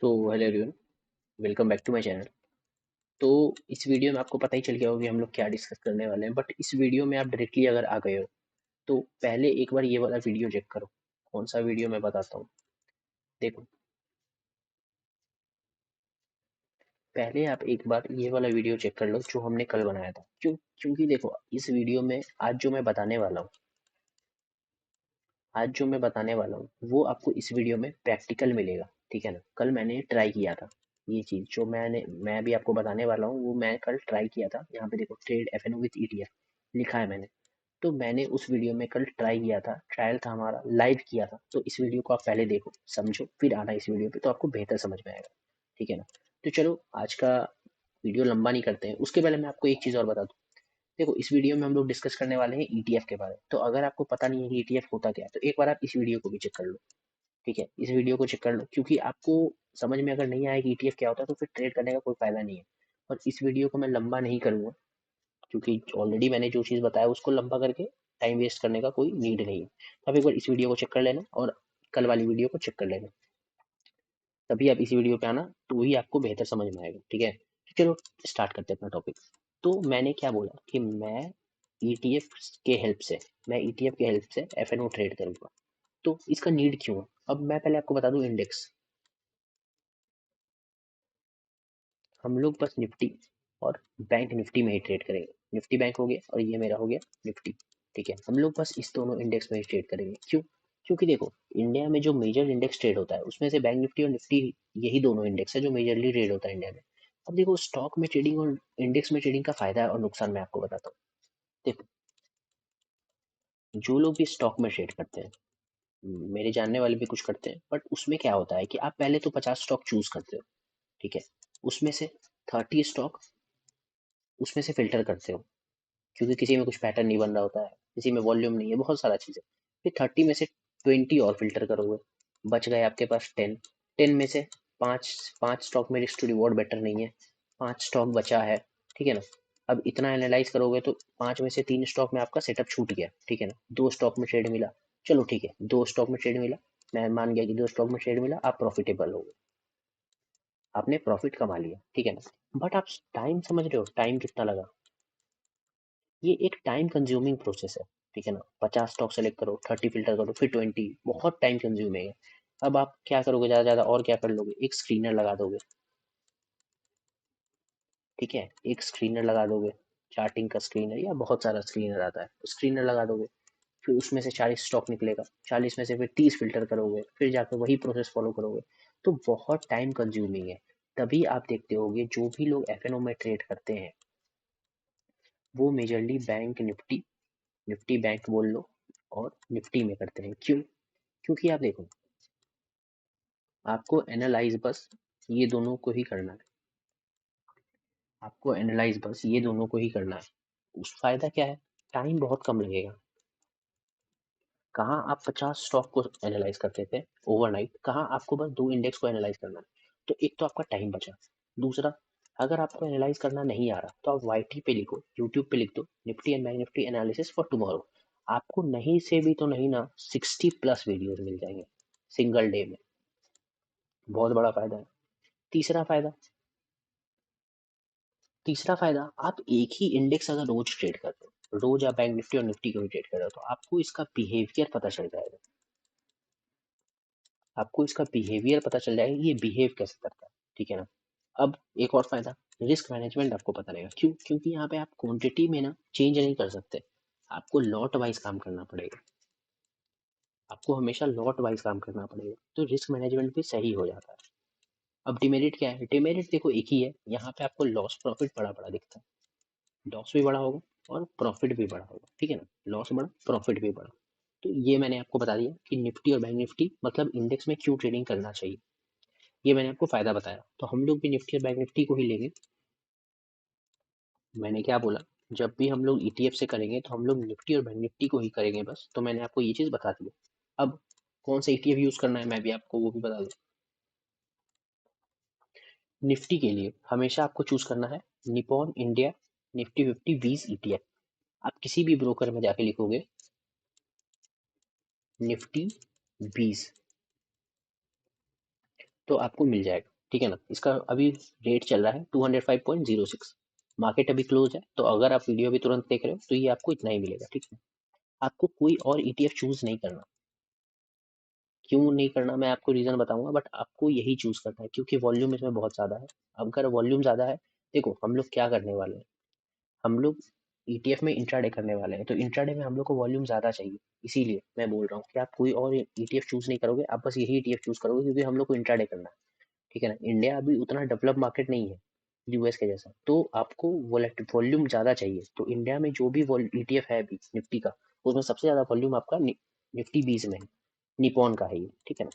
तो hello everyone, welcome back to my channel. तो इस वीडियो में आपको पता ही चल गया होगा कि हम लोग क्या डिस्कस करने वाले हैं। बट इस वीडियो में आप डायरेक्टली अगर आ गए हो तो पहले एक बार ये वाला वीडियो चेक करो। कौन सा वीडियो मैं बताता हूँ, देखो। पहले आप एक बार ये वाला वीडियो चेक कर लो जो हमने कल बनाया था। क्योंकि देखो, इस वीडियो में आज जो मैं बताने वाला हूँ वो आपको इस वीडियो में प्रैक्टिकल मिलेगा। ठीक है ना। कल मैंने ट्राई किया था ये चीज़ जो मैं भी आपको बताने वाला हूँ, वो मैं कल ट्राई किया था। यहाँ पे देखो, ट्रेड एफएनओ विथ ईटीएफ लिखा है मैंने। तो मैंने उस वीडियो में कल ट्राई किया था, ट्रायल था हमारा, लाइव किया था। तो इस वीडियो को आप पहले देखो, समझो, फिर आना इस वीडियो पे, तो आपको बेहतर समझ में आएगा। ठीक है ना। तो चलो, आज का वीडियो लंबा नहीं करते हैं, उसके पहले मैं आपको एक चीज़ और बता दूं। देखो, इस वीडियो में हम लोग डिस्कस करने वाले हैं ईटीएफ के बारे में। तो अगर आपको पता नहीं है कि ईटीएफ होता क्या है, तो एक बार आप इस वीडियो को भी चेक कर लो। ठीक है, इस वीडियो को चेक कर लो, क्योंकि आपको समझ में अगर नहीं आया कि ईटीएफ क्या होता है तो फिर ट्रेड करने का कोई फायदा नहीं है। और इस वीडियो को मैं लंबा नहीं करूंगा, क्योंकि ऑलरेडी मैंने जो चीज़ बताया उसको लंबा करके टाइम वेस्ट करने का कोई नीड नहीं है। तो आप एक बार इस वीडियो को चेक कर लेना और कल वाली वीडियो को चेक कर लेना, तभी आप इस वीडियो पे आना, तो वही आपको बेहतर समझ में आएगा। ठीक है, तो चलो स्टार्ट करते हैं अपना टॉपिक। तो मैंने क्या बोला कि ईटीएफ के हेल्प से मैं ईटीएफ के हेल्प से एफएनओ ट्रेड करूंगा। तो इसका नीड क्यों है? अब मैं पहले आपको बता दूं, इंडेक्स हम लोग बस निफ्टी और बैंक निफ्टी में ही ट्रेड करेंगे। निफ्टी बैंक हो गया और ये मेरा हो गया निफ्टी। ठीक है, हम लोग बस इस दोनों इंडेक्स में ही ट्रेड करेंगे। क्यों? क्योंकि देखो, इंडिया में जो मेजर इंडेक्स ट्रेड होता है उसमें से बैंक निफ्टी और निफ्टी, यही दोनों इंडेक्स है जो मेजरली ट्रेड होता है इंडिया में। अब देखो, स्टॉक में ट्रेडिंग और इंडेक्स में ट्रेडिंग का फायदा और नुकसान मैं आपको बताता हूँ। देखो, जो लोग भी स्टॉक में ट्रेड करते हैं, मेरे जानने वाले भी कुछ करते हैं, बट उसमें क्या होता है कि आप पहले तो 50 स्टॉक चूज करते हो। ठीक है, उसमें से 30 स्टॉक उसमें से फिल्टर करते हो, क्योंकि किसी में कुछ पैटर्न नहीं बन रहा होता है, किसी में वॉल्यूम नहीं है, बहुत सारा चीज़ है। फिर 30 में से 20 और फिल्टर करोगे, बच गए आपके पास 10। 10 में से पाँच पाँच स्टॉक में रिस्क टू रिवॉर्ड बेटर नहीं है, 5 स्टॉक बचा है। ठीक है ना। अब इतना एनालाइज करोगे तो 5 में से 3 स्टॉक में आपका सेटअप छूट गया। ठीक है ना। 2 स्टॉक में ट्रेड मिला, चलो ठीक है, 2 स्टॉक में ट्रेड मिला, मैं मान गया कि 2 स्टॉक में ट्रेड मिला, आप प्रॉफिटेबल हो गए, आपने प्रॉफिट कमा लिया। ठीक है ना। बट आप टाइम समझ रहे हो, टाइम कितना लगा? ये एक टाइम कंज्यूमिंग प्रोसेस है। ठीक है ना। 50 स्टॉक सेलेक्ट करो, 30 फिल्टर करो, फिर 20, बहुत टाइम कंज्यूमिंग है। अब आप क्या करोगे, ज़्यादा ज़्यादा और क्या कर लोगे, एक स्क्रीनर लगा दोगे। ठीक है, एक स्क्रीनर लगा दोगे, चार्टिंग का स्क्रीनर या बहुत सारा स्क्रीनर आता है, स्क्रीनर लगा दोगे। फिर उसमें से 40 स्टॉक निकलेगा, 40 में से फिर 30 फिल्टर करोगे, फिर जाकर वही प्रोसेस फॉलो करोगे। तो बहुत टाइम कंज्यूमिंग है। तभी आप देखते होगे जो भी लोग एफएनओ में ट्रेड करते हैं वो majorly bank Nifty, Nifty bank बोल लो, और निफ्टी में करते हैं। क्यों? क्योंकि आप देखो, आपको एनालाइज बस ये दोनों को ही करना है। आपको एनालाइज बस ये दोनों को ही करना है। उस फायदा क्या है? टाइम बहुत कम लगेगा। कहाँ आप 50 स्टॉक को एनालाइज करते थे ओवरनाइट, कहाँ आपको बस 2 इंडेक्स को एनालाइज करना है। तो एक तो आपका टाइम बचा। दूसरा, अगर आपको एनालाइज करना नहीं आ रहा तो आप वाईटी पे लिखो, यूट्यूब पे लिख दो, Nifty and bank Nifty analysis for tomorrow. आपको नहीं से भी तो नहीं ना, 60+ वीडियोस मिल जाएंगे सिंगल डे में। बहुत बड़ा फायदा है। तीसरा फायदा, तीसरा फायदा, आप एक ही इंडेक्स अगर रोज ट्रेड कर रहे हो, रोज आप बैंक निफ्टी और निफ्टी को भी ट्रेड कर रहे हो, तो आपको इसका बिहेवियर पता चल जाएगा। आपको इसका बिहेवियर पता चल जाएगा, ये बिहेव कैसे करता है। ठीक है ना। अब एक और फायदा, रिस्क मैनेजमेंट आपको पता रहेगा। क्यों? क्योंकि यहाँ पे आप क्वांटिटी में ना चेंज नहीं कर सकते, आपको लॉट वाइज काम करना पड़ेगा। आपको हमेशा लॉट वाइज काम करना पड़ेगा, तो रिस्क मैनेजमेंट भी सही हो जाता है। अब डिमेरिट क्या है? डिमेरिट देखो एक ही है, यहाँ पे आपको लॉस प्रॉफिट बड़ा बड़ा दिखता है। लॉस भी बड़ा होगा और प्रॉफिट भी बड़ा होगा। ठीक है ना। लॉस बड़ा, प्रॉफिट भी बड़ा। तो ये मैंने आपको बता दिया कि निफ्टी और बैंक निफ्टी मतलब इंडेक्स में क्यों ट्रेडिंग करना चाहिए। ये मैंने आपको फायदा बताया, तो हम लोग भी निफ्टी और बैंक निफ्टी को ही लेंगे। मैंने क्या बोला, जब भी हम लोग ईटीएफ से करेंगे तो हम लोग निफ्टी और बैंक निफ्टी को ही करेंगे बस। तो मैंने आपको ये चीज़ बता दी। अब कौन सा ईटीएफ यूज करना है मैं भी आपको वो भी बता दूं। निफ्टी के लिए हमेशा आपको चूज करना है निपॉन इंडिया निफ्टी 50 बीस ईटीएफ। आप किसी भी ब्रोकर में जाके लिखोगे निफ्टी 20 तो आपको मिल जाएगा। ठीक है ना। इसका अभी रेट चल रहा है 205.06। मार्केट अभी क्लोज है, तो अगर आप वीडियो भी तुरंत देख रहे हो तो ये आपको इतना ही मिलेगा, ठीक है। आपको कोई और ईटीएफ चूज नहीं करना। क्यों नहीं करना मैं आपको रीजन बताऊंगा, बट आपको यही चूज करना है क्योंकि वॉल्यूम इसमें बहुत ज्यादा है। अगर वॉल्यूम ज्यादा है, देखो हम लोग क्या करने वाले हैं, हम लोग ईटीएफ में इंट्राडे करने वाले हैं, तो इंट्राडे में हम लोग को वॉल्यूम ज्यादा चाहिए। इसीलिए मैं बोल रहा हूँ कि आप कोई और ईटीएफ चूज नहीं करोगे, आप बस यही ईटीएफ चूज करोगे क्योंकि हम लोग को इंट्राडे करना है, ठीक है ना। इंडिया अभी उतना डेवलप मार्केट नहीं है यूएस के जैसा, तो आपको वॉल्यूम ज्यादा चाहिए। तो इंडिया में जो भी ईटीएफ है अभी निफ्टी का, उसमें सबसे ज्यादा वॉल्यूम आपका निफ्टी 20 में है। निपॉन का है ये, ठीक है ना।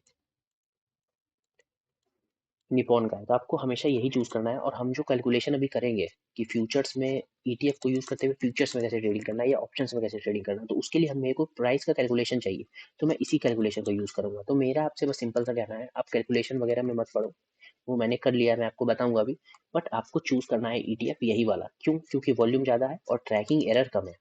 निपॉन का है, तो आपको हमेशा यही चूज करना है। और हम जो कैलकुलेशन अभी करेंगे कि फ्यूचर्स में ईटीएफ को यूज करते हुए फ्यूचर्स में कैसे ट्रेडिंग करना है या ऑप्शंस में कैसे ट्रेडिंग करना है, तो उसके लिए हम मेरे को प्राइस का कैलकुलेशन चाहिए। तो मैं इसी कैलकुलेशन को यूज करूंगा। तो मेरा आपसे बस सिंपल सा कहना है, आप कैलकुलेशन वगैरह में मत पड़ो, वो मैंने कर लिया है, मैं आपको बताऊंगा अभी। बट आपको चूज करना है ईटीएफ यही वाला। क्यों? क्योंकि वॉल्यूम ज्यादा है और ट्रैकिंग एरर कम है।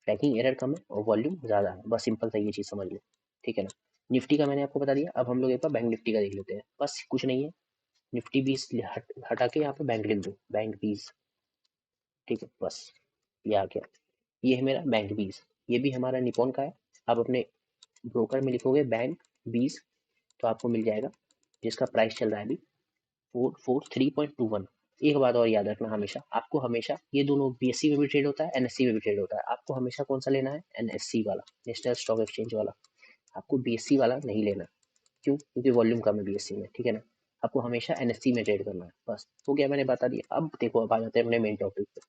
ट्रैकिंग एरर कम है और वॉल्यूम ज्यादा है, बस सिंपल सा ये चीज समझ लो, ठीक है ना। निफ्टी का मैंने आपको बता दिया, अब हम लोग एक बार बैंक निफ्टी का देख लेते हैं। बस कुछ नहीं है, निफ्टी 20 हटा के यहाँ पे बैंक लिख दो, बैंक 20, ठीक है बस। ये आ गया, ये है मेरा बैंक 20। ये भी हमारा निपॉन का है। आप अपने ब्रोकर में लिखोगे बैंक 20, तो आपको मिल जाएगा, जिसका प्राइस चल रहा है अभी 443.21। एक बात और याद रखना, हमेशा आपको हमेशा ये दोनों बीएससी में भी ट्रेड होता है, एनएससी में भी ट्रेड होता है। आपको हमेशा कौन सा लेना है? एनएससी वाला, नेशनल स्टॉक एक्सचेंज वाला। आपको बीएससी वाला नहीं लेना। क्यों? क्योंकि वॉल्यूम कम है बीएससी में, ठीक है ना। आपको हमेशा एनएससी में ट्रेड करना है, बस हो गया, मैंने बता दिया। अब देखो, अब आ जाते हैं अपने मेन टॉपिक पे।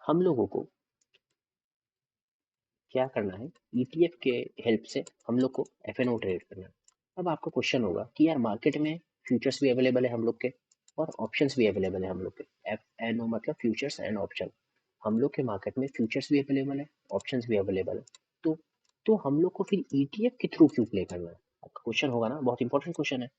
हम लोगों को क्या करना है, ईटीएफ के हेल्प से हम लोग को एफएनओ ट्रेड करना है। अब आपको क्वेश्चन होगा कि यार मार्केट में फ्यूचर्स भी अवेलेबल है हम लोग के और ऑप्शंस भी अवेलेबल है हम लोग के। एफएनओ मतलब फ्यूचर्स एंड ऑप्शन। हम लोग के मार्केट में फ्यूचर्स भी अवेलेबल है, ऑप्शंस भी अवेलेबल है। तो तो हम लोग को फिर ईटीएफ के थ्रू क्यों प्ले करना है? आपका क्वेश्चन होगा ना, बहुत इंपॉर्टेंट क्वेश्चन है।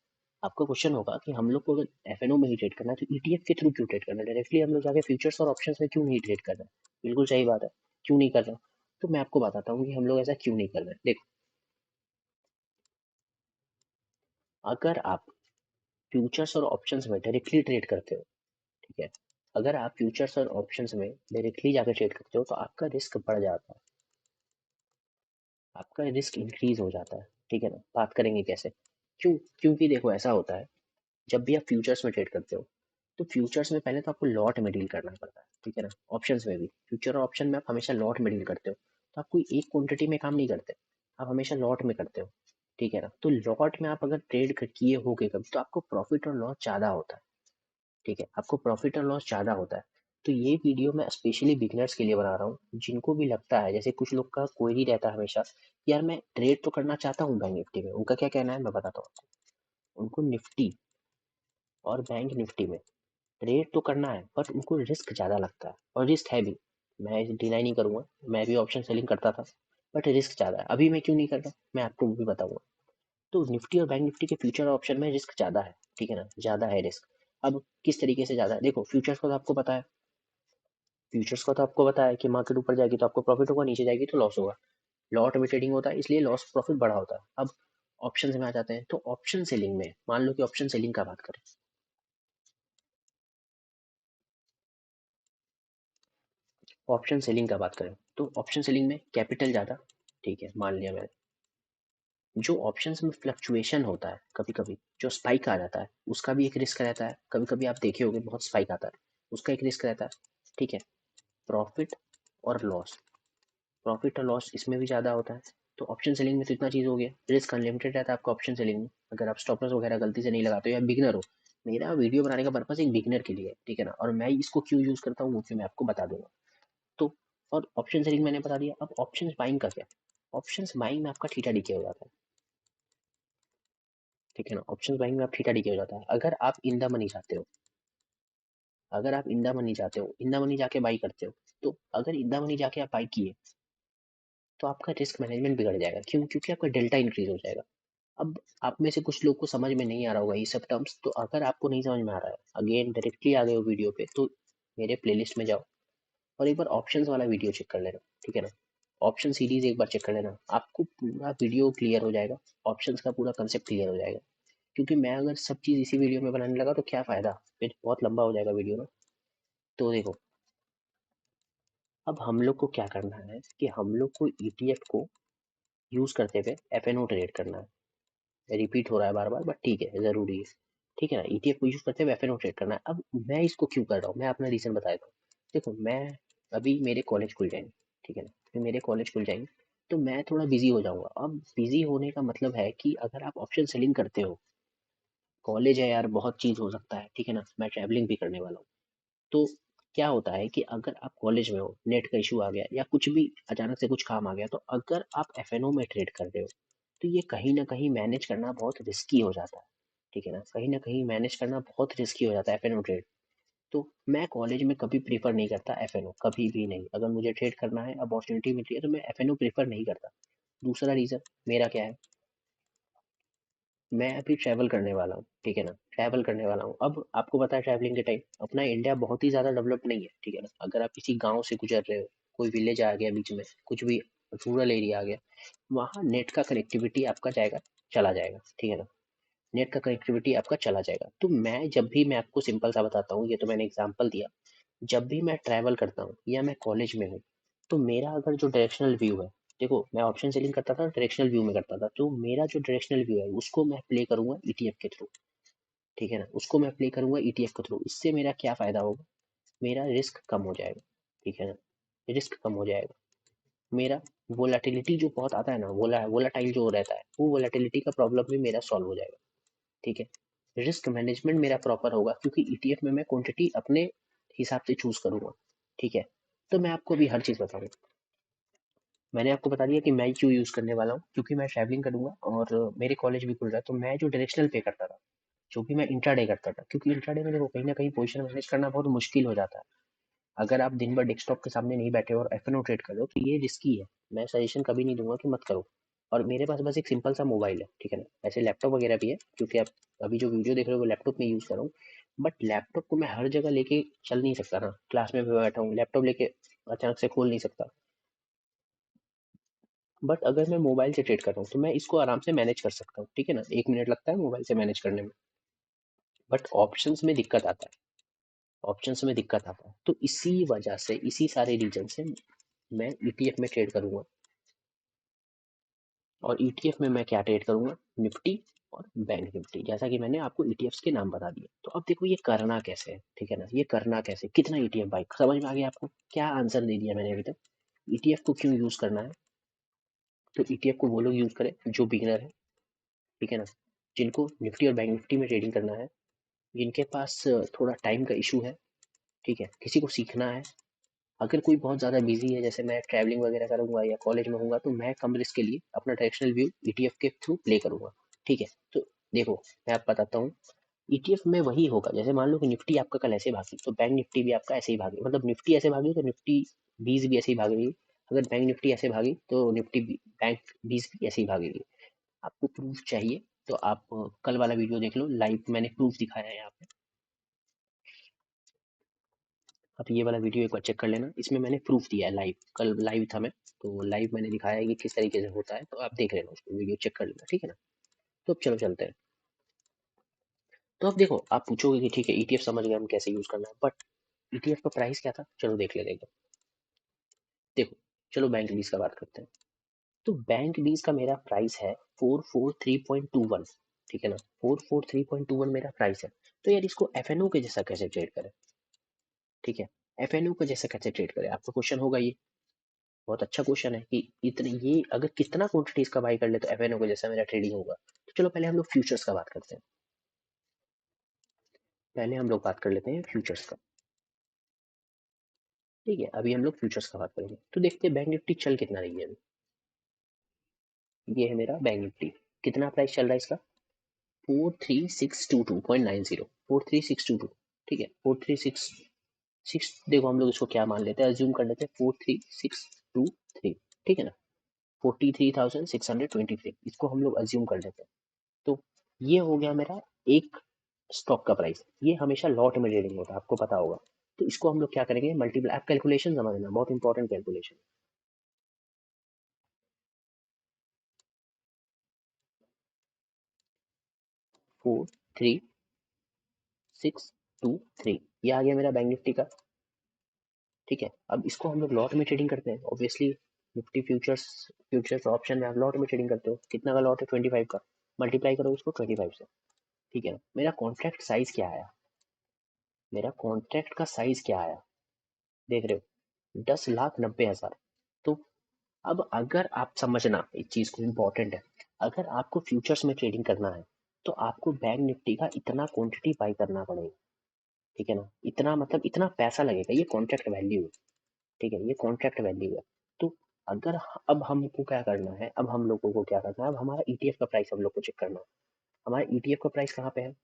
आपका क्वेश्चन होगा कि हम लोग को अगर एफएनओ में ही ट्रेड करना है तो ईटीएफ के थ्रू क्यों ट्रेड करना है? डायरेक्टली हम लोग जाके फ्यूचर्स और ऑप्शंस में क्यों नहीं ट्रेड कर रहे हैं? बिल्कुल सही बात है, क्यों नहीं कर रहे? तो मैं आपको बताता हूँ कि हम लोग ऐसा क्यों नहीं कर रहे हैं। देखो, अगर आप फ्यूचर्स और ऑप्शंस में डायरेक्टली ट्रेड करते हो, ठीक है, अगर आप फ्यूचर्स और ऑप्शंस में डायरेक्टली जाकर ट्रेड करते हो तो आपका रिस्क बढ़ जाता है, आपका रिस्क इंक्रीज हो जाता है, ठीक है ना। बात करेंगे कैसे, क्यों? क्योंकि देखो ऐसा होता है, जब भी आप फ्यूचर्स में ट्रेड करते हो तो फ्यूचर्स में पहले तो आपको लॉट में डील करना पड़ता है, ठीक है ना। ऑप्शंस में भी, फ्यूचर और ऑप्शन में आप हमेशा लॉट में डील करते हो, तो आप कोई एक क्वांटिटी में काम नहीं करते, आप हमेशा लॉट में करते हो, ठीक है ना। तो लॉट में आप अगर ट्रेड किए होगे कभी, तो आपको प्रॉफिट और लॉस ज़्यादा होता है, ठीक है, आपको प्रॉफिट और लॉस ज़्यादा होता है। तो ये वीडियो मैं स्पेशली बिगनर्स के लिए बना रहा हूँ, जिनको भी लगता है, जैसे कुछ लोग का कोई नहीं रहता हमेशा कि यार मैं ट्रेड तो करना चाहता हूँ बैंक निफ्टी में, उनका क्या कहना है मैं बताता हूँ आपको। उनको निफ्टी और बैंक निफ्टी में ट्रेड तो करना है, बट उनको रिस्क ज़्यादा लगता है, और रिस्क है भी, मैं डिनाई नहीं करूँगा, मैं भी ऑप्शन सेलिंग करता था, बट रिस्क ज़्यादा है। अभी मैं क्यों नहीं कर रहा, मैं आपको वो भी बताऊंगा। तो निफ्टी और बैंक निफ्टी के फ्यूचर ऑप्शन में रिस्क ज़्यादा है, ठीक है ना, ज़्यादा है रिस्क। अब किस तरीके से ज़्यादा है, देखो फ्यूचर्स को तो आपको पता है, फ्यूचर्स का तो आपको पता है कि मार्केट ऊपर जाएगी तो आपको प्रॉफिट होगा, नीचे जाएगी तो लॉस होगा। लॉट में ट्रेडिंग होता है, इसलिए लॉस प्रॉफिट बड़ा होता है। अब ऑप्शन में आ जाते हैं, तो ऑप्शन सेलिंग में मान लो कि ऑप्शन सेलिंग का बात करें, ऑप्शन सेलिंग का बात करें तो ऑप्शन सेलिंग में कैपिटल ज़्यादा, ठीक है, मान लिया मैंने। जो ऑप्शंस में फ्लक्चुएशन होता है, कभी कभी जो स्पाइक आ जाता है, उसका भी एक रिस्क रहता है। कभी कभी आप देखे होंगे बहुत स्पाइक आता है, उसका एक रिस्क रहता है, ठीक है। प्रॉफिट और लॉस, प्रॉफिट और लॉस इसमें भी ज़्यादा होता है। तो ऑप्शन सेलिंग में तो इतना चीज़ हो गया, रिस्क अनलिमिटेड रहता है आपका ऑप्शन सेलिंग में, अगर आप स्टॉप लॉस वगैरह गलती से नहीं लगाते हो या बिगनर हो। मेरा वीडियो बनाने का पर्पस एक बिगनर के लिए है, ठीक है ना, और मैं इसको क्यों यूज़ करता हूँ वो भी मैं आपको बता दूंगा। तो और ऑप्शन सेलिंग मैंने बता दिया, अब ऑप्शन बाइंग का क्या? ऑप्शन बाइंग में आपका थीटा डीके हो जाता है, ठीक है ना। ऑप्शन बाइंग में आप थीटा डीके हो जाता है। अगर आप इन द मनी चाहते हो, अगर आप इन द मनी चाहते हो, इन द मनी जाके बाई करते हो, तो अगर इन द मनी जाके आप बाई किए तो आपका रिस्क मैनेजमेंट बिगड़ जाएगा। क्यों? क्योंकि आपका डेल्टा इंक्रीज हो जाएगा। अब आप में से कुछ लोग को समझ में नहीं आ रहा होगा ये सब टर्म्स, तो अगर आपको नहीं समझ में आ रहा है, अगेन डायरेक्टली आ गए हो वीडियो पे, तो मेरे प्लेलिस्ट में जाओ और एक बार ऑप्शंस वाला वीडियो चेक कर लेना, ठीक है ना। ऑप्शन सीरीज एक बार चेक कर लेना, आपको पूरा वीडियो क्लियर हो जाएगा, ऑप्शंस का पूरा कंसेप्ट क्लियर हो जाएगा। क्योंकि मैं अगर सब चीज़ इसी वीडियो में बनाने लगा तो क्या फ़ायदा, फिर बहुत लंबा हो जाएगा वीडियो ना। तो देखो, अब हम लोग को क्या करना है कि हम लोग को ईटीएफ को यूज़ करते हुए एफएनओ ट्रेड करना है। रिपीट हो रहा है बार बार, बट ठीक है, ज़रूरी है। ठीक है ना, ईटीएफ को यूज़ करते हुए एफएनओ ट्रेड करना है। अब मैं इसको क्यों कर रहा हूँ, मैं अपना रीज़न बता देता हूँ। देखो, मैं अभी मेरे कॉलेज खुल जाएंगे, ठीक है ना, फिर मेरे कॉलेज खुल जाएंगे तो मैं थोड़ा बिजी हो जाऊंगा। अब बिजी होने का मतलब है कि अगर आप ऑप्शन सेलिंग करते हो, कॉलेज है यार, बहुत चीज़ हो सकता है, ठीक है ना, मैं ट्रैवलिंग भी करने वाला हूँ। तो क्या होता है कि अगर आप कॉलेज में हो, नेट का इशू आ गया या कुछ भी अचानक से कुछ काम आ गया, तो अगर आप एफएनओ में ट्रेड कर रहे हो तो ये कहीं ना कहीं मैनेज करना बहुत रिस्की हो जाता है। ठीक है ना, कहीं ना कहीं मैनेज करना बहुत रिस्की हो जाता है एफएनओ ट्रेड। तो मैं कॉलेज में कभी प्रीफर नहीं करता एफएनओ, कभी भी नहीं। अगर मुझे ट्रेड करना है, अपॉर्चुनिटी मिलती है, तो मैं एफएनओ प्रीफर नहीं करता। दूसरा रीज़न मेरा क्या है, मैं अभी ट्रैवल करने वाला हूँ, ठीक है ना, ट्रैवल करने वाला हूँ। अब आपको पता है ट्रैवलिंग के टाइम अपना इंडिया बहुत ही ज़्यादा डेवलप नहीं है, ठीक है ना। अगर आप किसी गांव से गुजर रहे हो, कोई विलेज आ गया बीच में, कुछ भी रूरल एरिया आ गया, वहाँ नेट का कनेक्टिविटी आपका जाएगा, चला जाएगा, ठीक है ना। नेट का कनेक्टिविटी आपका चला जाएगा। तो मैं जब भी, मैं आपको सिंपल सा बताता हूँ, ये तो मैंने एग्जांपल दिया। जब भी मैं ट्रैवल करता हूँ या मैं कॉलेज में हूँ, तो मेरा अगर जो डायरेक्शनल व्यू है, देखो मैं ऑप्शन सेलिंग करता था, डायरेक्शनल व्यू में करता था, तो मेरा जो डायरेक्शनल व्यू है उसको मैं प्ले करूंगा ईटीएफ के थ्रू। ठीक है ना, उसको मैं प्ले करूंगा ईटीएफ के थ्रू। इससे मेरा क्या फायदा होगा, मेरा रिस्क कम हो जाएगा, ठीक है ना, रिस्क कम हो जाएगा मेरा। वोलाटिलिटी जो बहुत आता है ना, वोलाटाइल जो रहता है, वो वोलाटिलिटी का प्रॉब्लम भी मेरा सॉल्व हो जाएगा। ठीक है, रिस्क मैनेजमेंट मेरा प्रॉपर होगा, क्योंकि ईटीएफ में मैं क्वांटिटी अपने हिसाब से चूज करूंगा। ठीक है, तो मैं आपको अभी हर चीज़ बताऊंगा। मैंने आपको बता दिया कि मैं क्यों यूज़ करने वाला हूँ, क्योंकि मैं ट्रैवलिंग करूंगा और मेरे कॉलेज भी खुल रहा है। तो मैं जो डायरेक्शनल पे करता था, जो भी मैं इंट्राडे करता था, क्योंकि इंट्राडे में देखो कहीं ना कहीं पोजीशन मैनेज करना बहुत मुश्किल हो जाता है। अगर आप दिन भर डेस्कटॉप के सामने नहीं बैठे हो और एफएनओ ट्रेड कर रहे हो, तो ये रिस्की है। मैं सजेशन कभी नहीं दूंगा कि मत करो। और मेरे पास बस एक सिंपल सा मोबाइल है, ठीक है ना, ऐसे लैपटॉप वगैरह भी है, क्योंकि आप अभी जो वीडियो देख रहे हो वो लैपटॉप में यूज़ कर रहा हूँ। बट लैपटॉप को मैं हर जगह लेके चल नहीं सकता ना, क्लास में भी बैठा हूँ, लैपटॉप लेके अचानक से खोल नहीं सकता। बट अगर मैं मोबाइल से ट्रेड कर रहा हूँ तो मैं इसको आराम से मैनेज कर सकता हूँ, ठीक है ना, 1 मिनट लगता है मोबाइल से मैनेज करने में। बट ऑप्शंस में दिक्कत आता है, ऑप्शंस में दिक्कत आता है। तो इसी वजह से, इसी सारे रीजन से मैं ईटीएफ में ट्रेड करूंगा। और ईटीएफ में मैं क्या ट्रेड करूंगा, निफ्टी और बैंक निफ्टी, जैसा कि मैंने आपको ईटीएफ्स के नाम बता दिए। तो अब देखो ये करना कैसे है, ठीक है ना, ये करना कैसे, कितना ईटीएफ बाई, समझ में आ गया आपको, क्या आंसर दे दिया मैंने अभी तक। ईटीएफ को क्यों यूज करना है, तो ईटीएफ को वो लोग यूज करें जो बिगिनर है, ठीक है ना, जिनको निफ्टी और बैंक निफ्टी में ट्रेडिंग करना है, जिनके पास थोड़ा टाइम का इशू है, ठीक है, किसी को सीखना है। अगर कोई बहुत ज़्यादा बिजी है, जैसे मैं ट्रैवलिंग वगैरह करूंगा या कॉलेज में हूँगा, तो मैं कम रिस्क के लिए अपना डायरेक्शनल व्यू ईटीएफ के थ्रू प्ले करूंगा। ठीक है, तो देखो मैं आपको बताता हूँ, ईटीएफ में वही होगा, जैसे मान लो कि निफ्टी आपका कल ऐसे भागी तो बैंक निफ्टी भी आपका ऐसे ही भागे, मतलब निफ्टी ऐसे भागी तो निफ्टी 20 भी ऐसे ही भागेगी। अगर बैंक निफ्टी ऐसे भागी तो निफ्टी बैंक 20 भी ऐसे ही भागेगी। आपको प्रूफ चाहिए तो आप कल वाला वीडियो देख लो, लाइव मैंने प्रूफ दिखाया है यहाँ पे। आप ये वाला वीडियो एक बार चेक कर लेना, इसमें मैंने प्रूफ दिया है लाइव, कल लाइव था मैं, तो लाइव मैंने दिखाया है कि किस तरीके से होता है, तो आप देख लेना उसको, वीडियो चेक कर लेना, ठीक है ना। तो अब चलो चलते हैं। तो अब देखो, आप पूछोगे कि ठीक है ईटीएफ समझ गए हम कैसे यूज करना है, बट ईटीएफ का प्राइस क्या था, चलो देख लेते हैं एक बार। देखो, चलो बैंक बीस का बात करते हैं। तो बैंक बीस का मेरा प्राइस है 443.21, ठीक है ना, 443.21 मेरा प्राइस है। तो यार इसको एफएनओ के जैसा कैसे ट्रेड करें, ठीक है, एफएनओ के जैसा कैसे ट्रेड करें, आपका क्वेश्चन होगा ये। बहुत अच्छा क्वेश्चन है कि इतने, ये अगर कितना क्वांटिटी इसका बाई कर ले तो एफएनओ को जैसा मेरा ट्रेडिंग होगा। तो चलो पहले हम लोग फ्यूचर्स का बात करते हैं, पहले हम लोग बात कर लेते हैं फ्यूचर्स का। ठीक है, अभी हम लोग फ्यूचर्स का बात करेंगे, तो देखते हैं बैंक निफ्टी चल कितना रही है अभी। ये है मेरा बैंक निफ्टी, कितना प्राइस चल रहा है इसका, 43622.90, 43622, ठीक है, 436 देखो हम लोग इसको क्या मान लेते हैं, अज्यूम कर लेते हैं 43623, ठीक है ना, 43,623, इसको हम लोग अज्यूम कर लेते हैं। तो ये हो गया मेरा एक स्टॉक का प्राइस। ये हमेशा लॉट में ट्रेडिंग होता है, आपको पता होगा। तो इसको हम लोग क्या करेंगे, मल्टीप्लाई, आप कैलकुलेशन समझना, बहुत इंपॉर्टेंट कैलकुलेशन। 43623 ये आ गया मेरा बैंक निफ्टी का। ठीक है, अब इसको हम लोग लॉट में ट्रेडिंग करते हैं obviously. Nifty futures futures option में आप लॉट में ट्रेडिंग करते हो। कितना का लॉट है? 25 का। मल्टीप्लाई करो उसको 25 से। ठीक है ना, मेरा कॉन्ट्रैक्ट साइज क्या आया? मेरा कॉन्ट्रैक्ट का साइज क्या आया देख रहे हो? 10,90,000। तो अब अगर आप समझना एक चीज को, इम्पोर्टेंट है, अगर आपको फ्यूचर्स में ट्रेडिंग करना है तो आपको बैंक निफ्टी का इतना क्वांटिटी बाई करना पड़ेगा। ठीक है ना, इतना मतलब इतना पैसा लगेगा, ये कॉन्ट्रैक्ट वैल्यू है। ठीक है, ये कॉन्ट्रैक्ट वैल्यू है। तो अगर अब हमको क्या करना है, अब हम लोगों को क्या करना है, अब हमारा ईटीएफ का प्राइस हम लोग को चेक करना है। हमारा ईटीएफ का प्राइस कहाँ पे है?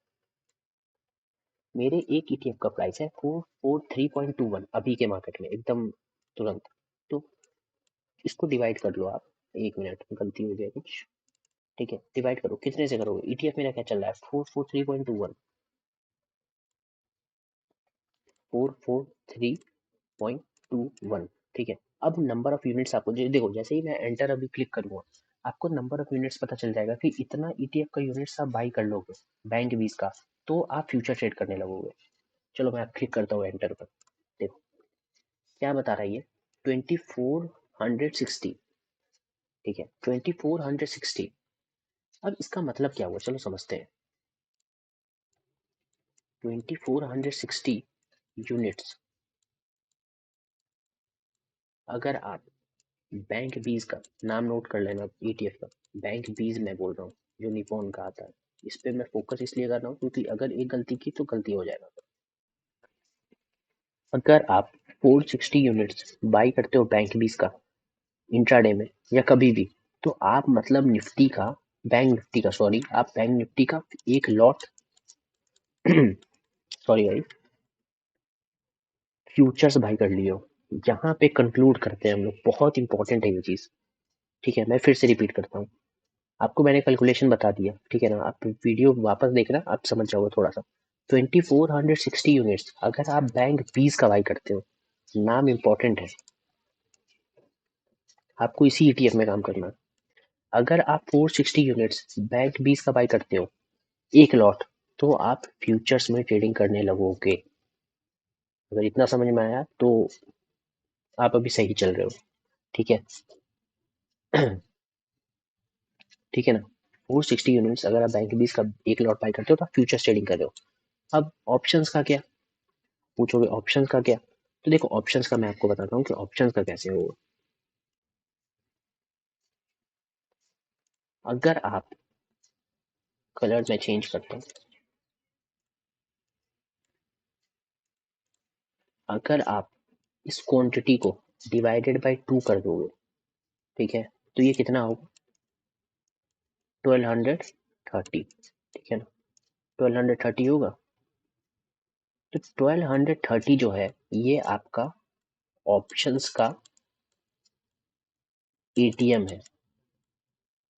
मेरे एक ईटीएफ का प्राइस है 443.21 अभी के मार्केट में, एकदम तुरंत। तो इसको डिवाइड कर लो आप। एक मिनट, गलती हो गई कुछ। ठीक है, डिवाइड करो, कितने से करोगे? ईटीएफ मेरा क्या चल रहा है? 443.21, 443.21। ठीक है, अब नंबर ऑफ यूनिट्स आपको देखो, जैसे ही मैं एंटर अभी क्लिक करूंगा, आपको नंबर ऑफ यूनिट्स पता चल जाएगा कि इतना ईटीएफ का यूनिट्स आप बाई कर लोगे बैंक 20 का, तो आप फ्यूचर ट्रेड करने लगोगे। चलो मैं क्लिक करता हूँ एंटर पर। देखो क्या बता रहा है ये, 2460। ठीक है, 2460। अब इसका मतलब क्या हुआ, चलो समझते हैं। 2460 यूनिट्स अगर आप बैंक 20 का नाम नोट कर लेना, ईटीएफ का बैंक 20 मैं बोल रहा हूँ, जो निपॉन का आता है। इस पे मैं फोकस इसलिए कर रहा हूँ क्योंकि अगर एक गलती की तो गलती हो जाएगा। अगर आप 460 यूनिट्स बाई करते हो बैंक 20 का इंट्राडे में या कभी भी, तो आप मतलब निफ्टी का, बैंक निफ्टी का सॉरी, आप बैंक निफ्टी का एक लॉट सॉरी भाई, फ्यूचर्स बाई कर लिए हो। यहाँ पे कंक्लूड करते हैं हम लोग, बहुत इंपॉर्टेंट है ये चीज। ठीक है, मैं फिर से रिपीट करता हूँ, आपको मैंने कैलकुलेशन बता दिया। ठीक है ना, आप वीडियो वापस देखना, आप समझ जाओगे थोड़ा सा। 2460 यूनिट्स अगर आप बैंक 20 का बाई करते हो, नाम इंपॉर्टेंट है, आपको इसी ईटीएफ में काम करना है। अगर आप 460 यूनिट्स बैंक 20 का बाई करते हो एक लॉट, तो आप फ्यूचर्स में ट्रेडिंग करने लगोगे। अगर इतना समझ में आया तो आप अभी सही चल रहे हो। ठीक है ठीक है ना, 460 यूनिट्स अगर आप बैंक 20 का एक लॉट बाई करते हो तो आप फ्यूचर्स ट्रेडिंग कर रहे हो। अब ऑप्शंस का क्या पूछोगे? ऑप्शंस का क्या? तो देखो, ऑप्शंस का मैं आपको बताता हूँ कि ऑप्शंस का कैसे होगा। अगर आप, कलर मैं चेंज करता हूँ, अगर आप इस क्वांटिटी को डिवाइडेड बाय 2 कर दोगे, ठीक है, तो ये कितना होगा? 1230। ठीक है ना, 1230 होगा। तो 1230 जो है, ये आपका ऑप्शंस का एटीएम है।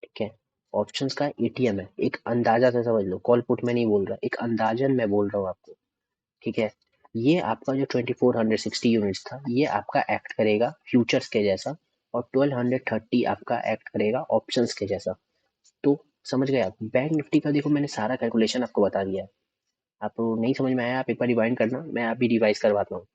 ठीक है, ऑप्शंस का एटीएम है, एक अंदाजा से समझ लो, कॉल पुट में नहीं बोल रहा, एक अंदाजन मैं बोल रहा हूँ आपको। ठीक है, ये आपका जो 2460 यूनिट्स था, ये आपका एक्ट करेगा फ्यूचर्स के जैसा, और 1230 आपका एक्ट करेगा ऑप्शंस के जैसा। तो समझ गए आप? बैंक निफ्टी का देखो, मैंने सारा कैलकुलेशन आपको बता दिया है। आपको नहीं समझ में आया, आप एक बार रिवाइंड करना, मैं अभी रिवाइज करवाता हूँ।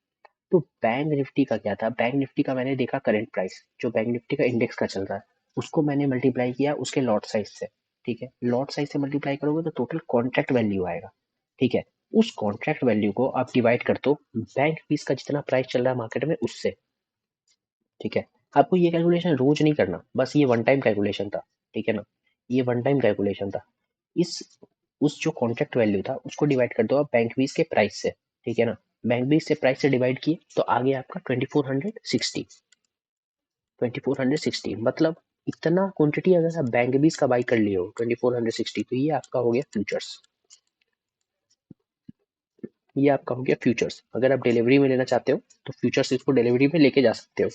तो बैंक निफ्टी का क्या था? बैंक निफ्टी का मैंने देखा करंट प्राइस, जो बैंक निफ्टी का इंडेक्स का चल रहा है, उसको मैंने मल्टीप्लाई किया उसके लॉट साइज से। ठीक है, लॉट साइज से मल्टीप्लाई करोगे तो टोटल कॉन्ट्रैक्ट वैल्यू आएगा। ठीक है, उस कॉन्ट्रैक्ट वैल्यू को आप डिवाइड कर दो बैंक फीस का जितना प्राइस चल रहा है मार्केट में उससे। ठीक है, आपको ये कैलकुलेशन रोज नहीं करना, बस ये वन टाइम कैलकुलेशन था। ठीक है ना, ये वन टाइम कैलकुलेशन था। इस उस जो कॉन्ट्रैक्ट वैल्यू था उसको डिवाइड कर दो आप बैंक फीस के प्राइस से। ठीक है ना, बैंक फीस से प्राइस से डिवाइड किए तो आ गया आपका 2460। 2460 मतलब इतना क्वांटिटी अगर आप बैंक बीस का बाई कर लिए हो 2460, तो ये आपका हो गया फ्यूचर्स। ये आपका हो गया फ्यूचर्स। अगर आप डिलीवरी में लेना चाहते हो तो फ्यूचर्स इसको डिलीवरी में लेके जा सकते हो,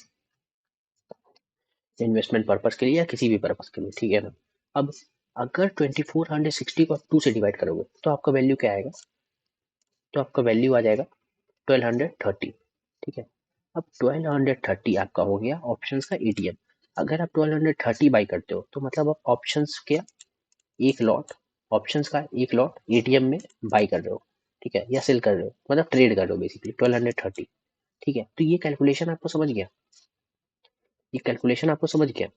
इन्वेस्टमेंट पर्पस के लिए या किसी भी पर्पस के लिए। ठीक है ना, अब अगर 2460 को आप 2 से डिवाइड करोगे तो आपका वैल्यू क्या आएगा? तो आपका वैल्यू आ जाएगा 1230। ठीक है, अब 1230 आपका हो गया ऑप्शंस का एटीएम। अगर आप 1230 बाई करते हो तो मतलब आप ऑप्शंस के एक लॉट ऑप्शंस का एक लॉट एटीएम में बाई कर रहे हो, ठीक है, या सेल कर रहे हो, मतलब ट्रेड कर रहे हो बेसिकली 1230, ठीक है। तो ये कैलकुलेशन आपको समझ गया, ये कैलकुलेशन आपको समझ गया,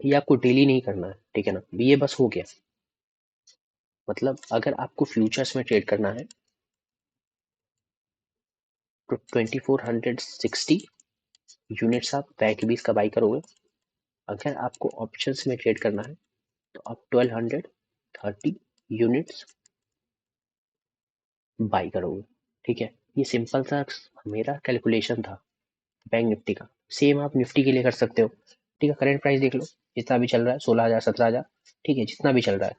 ये आपको डेली नहीं करना है, ठीक है ना, ये बस हो गया। मतलब अगर आपको फ्यूचर्स में ट्रेड करना है तो 2460 यूनिट्स आप बैंक 20 का बाई करोगे। अगर आपको ऑप्शंस में ट्रेड करना है तो आप 1230 यूनिट्स बाई करोगे, ठीक है। ये सिंपल सा मेरा कैलकुलेशन था बैंक निफ्टी का। सेम आप निफ्टी के लिए कर सकते हो, ठीक है। करंट प्राइस देख लो, जितना भी चल रहा है 16,000 17,000, ठीक है, जितना भी चल रहा है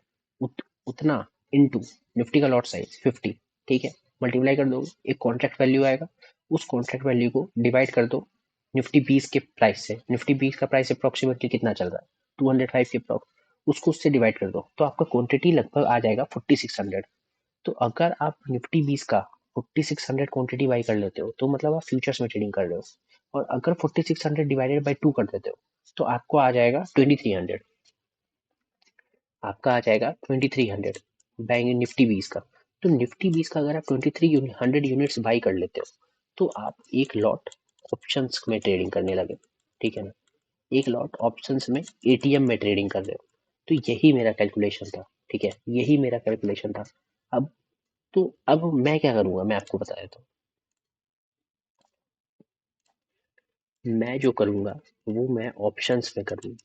उतना इनटू निफ्टी का लॉट साइज 50, ठीक है, मल्टीप्लाई कर दो, एक कॉन्ट्रैक्ट वैल्यू आएगा, उस कॉन्ट्रैक्ट वैल्यू को डिवाइड कर दो निफ्टी 20 के प्राइस से। निफ्टी 20 का प्राइस अप्रोक्सीमेटली कितना चल रहा है, 205 के अप्रोक्स, उसको उससे डिवाइड कर दो तो आपका क्वांटिटी लगभग आ जाएगा 4600। तो अगर आप निफ्टी 20 का 4600 क्वांटिटी बाई कर लेते हो तो मतलब आप फ्यूचर्स में ट्रेडिंग कर रहे हो, और अगर 4600 डिवाइडेड बाई 2 कर देते हो तो आपको आ जाएगा 2300, आपका आ जाएगा 2300 बैंक निफ्टी 20 का। तो निफ्टी 20 का अगर आप 2300 यूनिट्स बाई कर लेते हो तो आप एक लॉट ऑप्शंस में ट्रेडिंग करने लगे, ठीक है ना, एक लॉट ऑप्शंस में एटीएम में ट्रेडिंग कर रहे हो। तो यही मेरा कैलकुलेशन था, ठीक है, यही मेरा कैलकुलेशन था। अब तो अब मैं क्या करूंगा, मैं आपको बता देता हूँ। मैं जो करूंगा वो मैं ऑप्शंस में करूंगा,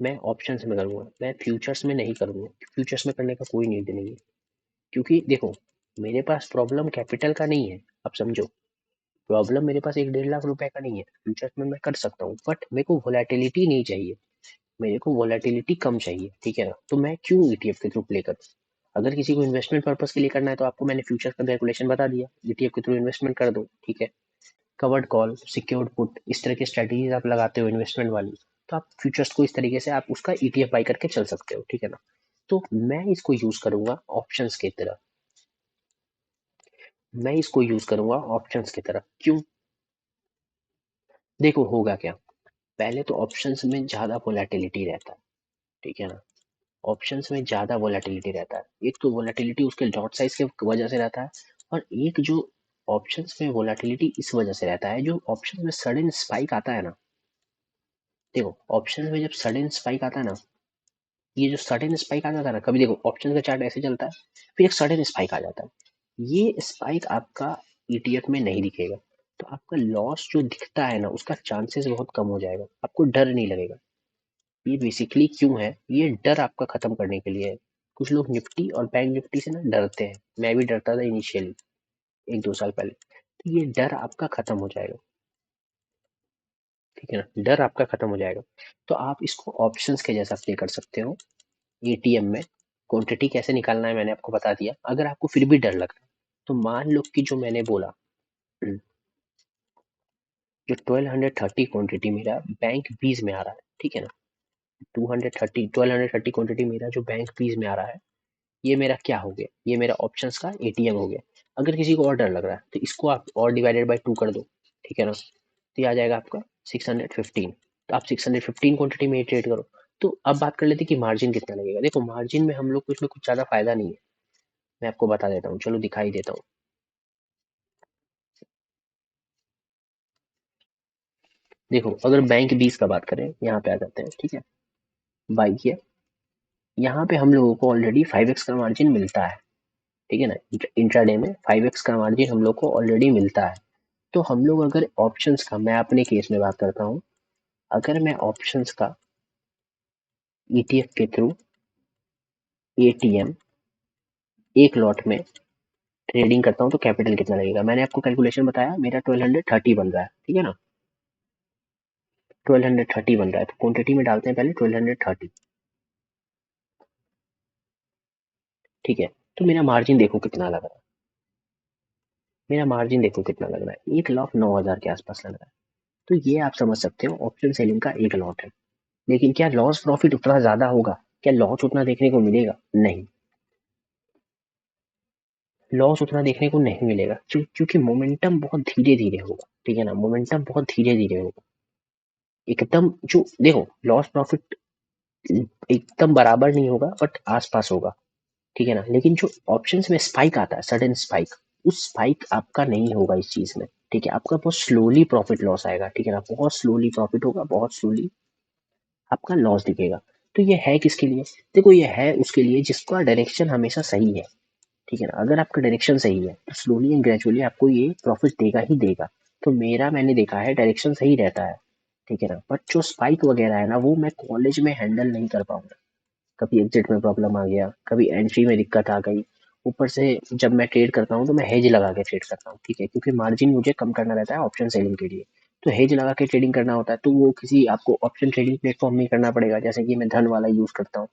मैं ऑप्शंस में करूंगा, मैं फ्यूचर्स में नहीं करूंगा। फ्यूचर्स में करने का कोई नीड नहीं है, क्योंकि देखो मेरे पास प्रॉब्लम कैपिटल का नहीं है, अब समझो। प्रॉब्लम मेरे पास 1-1.5 लाख रुपए का नहीं है, फ्यूचर्स में मैं कर सकता हूँ, बट मेरे को वोलेटिलिटी नहीं चाहिए, मेरे को वोलेटिलिटी कम चाहिए, ठीक है ना। तो मैं क्यों ईटीएफ के थ्रू प्ले करूँ। अगर किसी को इन्वेस्टमेंट पर्पस के लिए करना है तो आपको मैंने फ्यूचर का कैलकुलेशन बता दिया, ईटीएफ के थ्रू इन्वेस्टमेंट कर दो, ठीक है। कवर्ड कॉल, सिक्योर्ड पुट, इस तरह की स्ट्रेटेजीज आप लगाते हो इन्वेस्टमेंट वाली, तो आप फ्यूचर्स को इस तरीके से आप उसका ईटीएफ बाई करके चल सकते हो, ठीक है ना। तो मैं इसको यूज करूंगा ऑप्शंस की तरह, मैं इसको यूज करूंगा ऑप्शंस की तरह। क्यों, देखो होगा क्या, पहले तो ऑप्शंस में ज्यादा वोलेटिलिटी रहता है, ठीक है ना। ऑप्शंस में ज्यादा वोलेटिलिटी रहता है, एक तो वोलेटिलिटी उसके लॉट साइज की वजह से रहता है, और एक जो ऑप्शंस में वोलेटिलिटी इस वजह से रहता है, जो ऑप्शंस में सडन स्पाइक आता है ना, देखो ऑप्शंस में जब सडन स्पाइक आता है ना, ये जो सडन स्पाइक आ जाता है ना, कभी देखो ऑप्शन का चार्ट ऐसे चलता है, फिर एक सडन स्पाइक आ जाता है, ये स्पाइक आपका ईटीएफ में नहीं दिखेगा, तो आपका लॉस जो दिखता है ना उसका चांसेस बहुत कम हो जाएगा, आपको डर नहीं लगेगा। ये बेसिकली क्यों है, ये डर आपका खत्म करने के लिए है। कुछ लोग निफ्टी और बैंक निफ्टी से ना डरते हैं, मैं भी डरता था इनिशियली 1-2 साल पहले, तो ये डर आपका खत्म हो जाएगा, ठीक है ना, डर आपका खत्म हो जाएगा। तो आप इसको ऑप्शंस के जैसा प्ले कर सकते हो एटीएम में। क्वांटिटी कैसे निकालना है मैंने आपको बता दिया। अगर आपको फिर भी डर लग रहा है तो मान लो कि जो मैंने बोला, जो 1230 क्वांटिटी मेरा बैंक 20 में आ रहा है, ठीक है ना, 1230 क्वांटिटी मेरा जो बैंक 20 में आ रहा है, ये मेरा क्या हो गया, ये मेरा ऑप्शंस का एटीएम हो गया। अगर किसी को और डर लग रहा है तो इसको आप और डिवाइडेड बाई 2 कर दो, ठीक है ना, तो ये आ जाएगा आपका 615। तो आप 615 क्वांटिटी में ट्रेड करो। तो अब बात कर लेते हैं कि मार्जिन कितना लगेगा। देखो मार्जिन में हम लोग को इसमें कुछ ज्यादा फायदा नहीं है, मैं आपको बता देता हूँ, चलो दिखाई देता हूँ। देखो अगर बैंक 20 का बात करें, यहाँ पे आ जाते हैं, ठीक है, बाई किया, यहाँ पे हम लोगों को ऑलरेडी 5x का मार्जिन मिलता है, ठीक है ना, इंट्राडे में 5x का मार्जिन हम लोग को ऑलरेडी मिलता है। तो हम लोग अगर ऑप्शंस का, मैं अपने केस में बात करता हूँ, अगर मैं ऑप्शंस का ईटीएफ के थ्रू एटीएम एक लॉट में ट्रेडिंग करता हूँ तो कैपिटल कितना लगेगा, मैंने आपको कैलकुलेशन बताया, मेरा 1230 बन रहा है, ठीक है ना, 1230 बन रहा है। तो क्वांटिटी में डालते हैं पहले 1230, ठीक है। तो मेरा मार्जिन देखो कितना लग रहा है, मेरा मार्जिन देखो कितना लग रहा है, 1,09,000 के आसपास लग रहा है। तो ये आप समझ सकते हो ऑप्शन सेलिंग का एक लॉट है। लेकिन क्या लॉस प्रॉफिट उतना ज्यादा होगा, क्या लॉस उतना देखने को मिलेगा, नहीं, लॉस उतना देखने को नहीं मिलेगा, क्योंकि मोमेंटम बहुत धीरे धीरे होगा, ठीक है ना, मोमेंटम बहुत धीरे धीरे होगा एकदम। जो देखो लॉस प्रॉफिट एकदम बराबर नहीं होगा बट आसपास होगा, ठीक है ना। लेकिन जो ऑप्शंस में स्पाइक आता है, सडन स्पाइक, उस स्पाइक आपका नहीं होगा इस चीज में, ठीक है। आपका बहुत स्लोली प्रॉफिट लॉस आएगा, ठीक है ना, बहुत स्लोली प्रॉफिट होगा, बहुत स्लोली आपका लॉस दिखेगा। तो ये है किसके लिए? देखो ये है उसके लिए जिसका डायरेक्शन हमेशा सही है, ठीक है ना। अगर आपका डायरेक्शन सही है तो स्लोली एंड ग्रेजुअली आपको ये प्रॉफिट देगा ही देगा। तो मेरा मैंने देखा है डायरेक्शन सही रहता है, ठीक है ना। बट जो स्पाइक वगैरह है ना वो मैं कॉलेज में हैंडल नहीं कर पाऊंगा। कभी एग्जिट में प्रॉब्लम आ गया, कभी एंट्री में दिक्कत आ गई, ऊपर से जब मैं ट्रेड करता हूँ तो मैं हेज लगा के ट्रेड करता हूँ, ठीक है, क्योंकि मार्जिन मुझे कम करना रहता है ऑप्शन सेलिंग के लिए। तो हेज लगा के ट्रेडिंग करना होता है, तो वो किसी आपको ऑप्शन ट्रेडिंग प्लेटफॉर्म में करना पड़ेगा, जैसे कि मैं धन वाला यूज करता हूँ।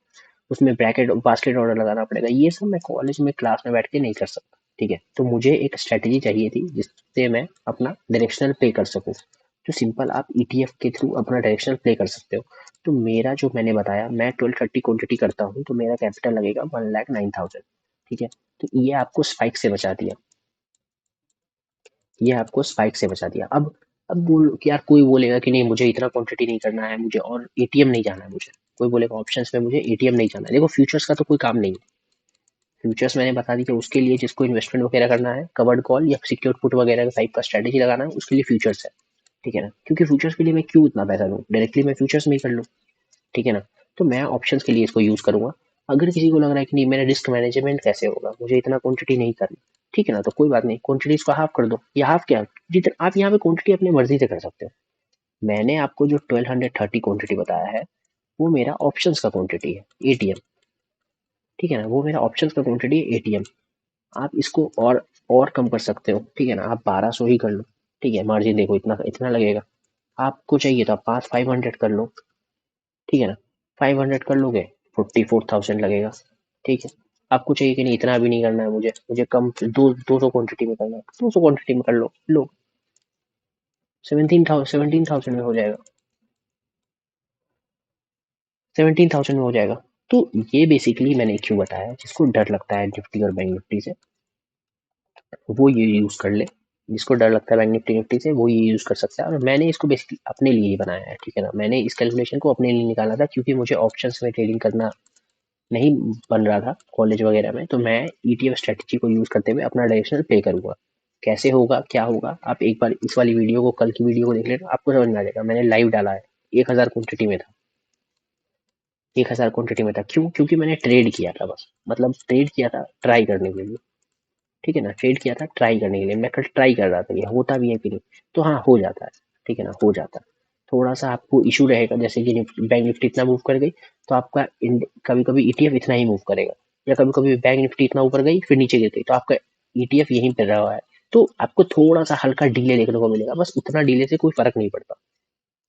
उसमें ब्रैकेट बास्केट ऑर्डर लगाना पड़ेगा, ये सब मैं कॉलेज में क्लास में बैठ के नहीं कर सकता, ठीक है। तो मुझे एक स्ट्रेटेजी चाहिए थी जिससे मैं अपना डायरेक्शनल प्ले कर सकूं। तो सिंपल आप ईटीएफ के थ्रू अपना डायरेक्शनल प्ले कर सकते हो। तो मेरा जो मैंने बताया, मैं 1230 क्वांटिटी करता हूँ तो मेरा कैपिटल लगेगा 1,09,000, ठीक है। तो ये आपको स्पाइक से बचा दिया, ये आपको स्पाइक से बचा दिया। अब बोल कि यार कोई बोलेगा कि नहीं मुझे इतना क्वांटिटी नहीं करना है, मुझे और एटीएम नहीं जाना है, मुझे कोई बोलेगा ऑप्शंस में मुझे एटीएम नहीं जाना है। देखो फ्यूचर्स का तो कोई काम नहीं है, फ्यूचर्स मैंने बता दी कि उसके लिए जिसको इन्वेस्टमेंट वगैरह करना है, कवर्ड कॉल या सिक्योर पुट वगैरह टाइप का स्ट्रेटेजी लगाना है, उसके लिए फ्यूचर्स है, ठीक है ना। क्योंकि फ्यूचर्स के लिए मैं क्यों इतना पैसा दूं, डायरेक्टली मैं फ्यूचर्स में ही कर लूँ, ठीक है ना। तो मैं ऑप्शंस के लिए इसको यूज करूंगा। अगर किसी को लग रहा है कि नहीं मेरा रिस्क मैनेजमेंट कैसे होगा, मुझे इतना क्वांटिटी नहीं करना, ठीक है ना, तो कोई बात नहीं, क्वांटिटी इसको हाफ कर दो, या हाफ क्या, जितना आप यहाँ पे क्वांटिटी अपनी मर्जी से कर सकते हो। मैंने आपको जो 1230 क्वांटिटी बताया है वो मेरा ऑप्शंस का क्वांटिटी है, एटीएम, ठीक है ना, वो मेरा ऑप्शंस का क्वांटिटी है एटीएम। आप इसको और कम कर सकते हो, ठीक है ना, आप 1200 ही कर लो, ठीक है, मार्जिन देखो इतना इतना लगेगा। आपको चाहिए तो आप 500 कर लो, ठीक है ना, 500 कर लोगे 44,000 लगेगा, ठीक है। आपको चाहिए कि नहीं इतना भी नहीं करना है, मुझे कम 200 क्वांटिटी में करना है, 200 क्वांटिटी में कर लो, लो 17,000 में हो जाएगा, 17,000 में हो जाएगा। तो ये बेसिकली मैंने क्यों बताया, जिसको डर लगता है निफ्टी और बैंक निफ्टी से वो ये यूज कर ले, जिसको डर लगता है बैंक निफ्टी निफ्टी से वो ये यूज कर सकता है। और मैंने इसको बेसिकली अपने लिए ही बनाया है, ठीक है ना, मैंने इस कैलकुलेशन को अपने लिए निकाला था क्योंकि मुझे ऑप्शंस में ट्रेडिंग करना नहीं बन रहा था कॉलेज वगैरह में। तो मैं ईटीएफ स्ट्रेटेजी को यूज करते हुए अपना डायरेक्शनल प्ले करूंगा। कैसे होगा क्या होगा आप एक बार इस वाली वीडियो को, कल की वीडियो को देख लेना, आपको समझ में आ जाएगा। मैंने लाइव डाला है, 1,000 क्वांटिटी में था, 1,000 क्वांटिटी में था। क्यों? क्योंकि मैंने ट्रेड किया था, बस मतलब ट्रेड किया था ट्राई करने के लिए, ठीक है ना, ट्रेड किया था ट्राई करने के लिए। मैं कल ट्राई कर रहा था ये होता भी है कि नहीं। तो हाँ हो जाता है, ठीक है ना, हो जाता है। थोड़ा सा आपको इशू रहेगा, जैसे कि बैंक निफ्टी इतना मूव कर गई तो आपका कभी कभी ईटीएफ इतना ही मूव करेगा, या कभी कभी बैंक निफ्टी इतना ऊपर गई फिर नीचे गिर गई तो आपका ईटीएफ यहीं पर रहा है। तो आपको थोड़ा सा हल्का डीले देखने को मिलेगा, बस उतना डीले से कोई फर्क नहीं पड़ता।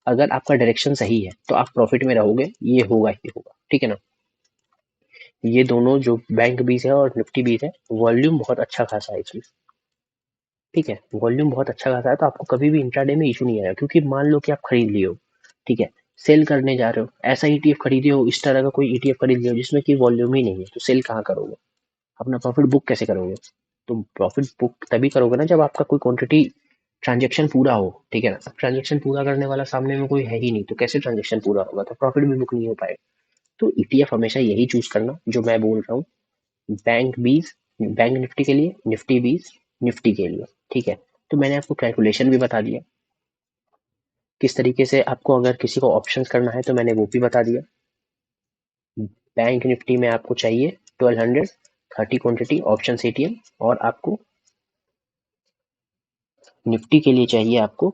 अगर आपका डायरेक्शन सही है तो आप प्रॉफिट में रहोगे, ये होगा ही होगा, ठीक है ना। ये दोनों जो बैंक बीज है और निफ्टी बीज है, वॉल्यूम बहुत अच्छा खासा है इसमें, ठीक है, वॉल्यूम बहुत अच्छा खासा है। तो आपको कभी भी इंट्राडे में इशू नहीं आएगा, क्योंकि मान लो कि आप खरीद लिए हो, ठीक है, सेल करने जा रहे हो, ऐसा ईटीएफ खरीदे हो, इस तरह का कोई ईटीएफ खरीद लिया हो जिसमें कि वॉल्यूम ही नहीं है, तो सेल कहाँ करोगे, अपना प्रॉफिट बुक कैसे करोगे? तो प्रॉफिट बुक तभी करोगे ना जब आपका कोई क्वांटिटी ट्रांजेक्शन पूरा हो, ठीक है ना। अब ट्रांजेक्शन पूरा करने वाला सामने में कोई है ही नहीं, तो कैसे ट्रांजेक्शन पूरा होगा, तो प्रॉफिट भी बुक नहीं हो पाएगा। तो ईटीएफ हमेशा यही चूज करना जो मैं बोल रहा हूँ, बैंक बीज बैंक निफ्टी के लिए, निफ्टी बीज निफ्टी के लिए, ठीक है। तो मैंने आपको कैलकुलेशन भी बता दिया किस तरीके से आपको अगर किसी को ऑप्शंस करना है, तो मैंने वो भी बता दिया। बैंक निफ्टी में आपको चाहिए 1230 क्वांटिटी ऑप्शन एटीएम, और आपको निफ्टी के लिए चाहिए आपको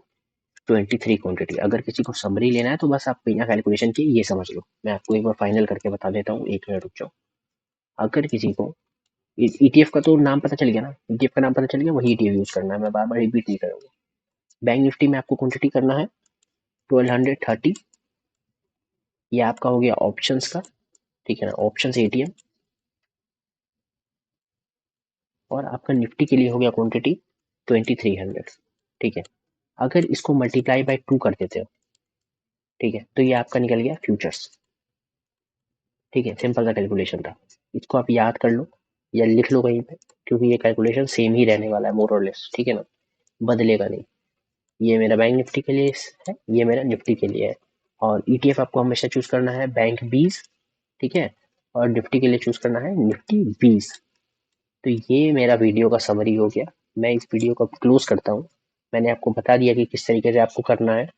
23 क्वांटिटी। अगर किसी को समरी लेना है तो बस आप बिना कैलकुलेशन के ये समझ लो। मैं आपको एक बार फाइनल करके बता देता हूँ, एक मिनट रुक जाओ। अगर किसी को ईटीएफ का तो नाम पता चल गया ना, ईटीएफ का नाम पता चल गया, वही ईटीएफ यूज करना है, मैं बार बार रिपीट नहीं करूंगा। बैंक निफ्टी में आपको क्वांटिटी करना है 1230, ये आपका हो गया ऑप्शंस का, ठीक है ना, ऑप्शंस एटीएम। और आपका निफ्टी के लिए हो गया क्वांटिटी 2300, ठीक है। अगर इसको मल्टीप्लाई बाय 2 कर देते हो, ठीक है, तो ये आपका निकल गया फ्यूचर्स, ठीक है। सिंपल सा कैलकुलेशन था, इसको आप याद कर लो या लिख लो कहीं पे, क्योंकि ये कैलकुलेशन सेम ही रहने वाला है मोर और लेस, ठीक है ना, बदलेगा नहीं। ये मेरा बैंक निफ्टी के लिए है, ये मेरा निफ्टी के लिए है। और ETF आपको हमेशा चूज करना है बैंक 20, ठीक है, और निफ्टी के लिए चूज करना है निफ्टी 20। तो ये मेरा वीडियो का समरी हो गया। मैं इस वीडियो को क्लोज करता हूँ। मैंने आपको बता दिया कि किस तरीके से आपको करना है।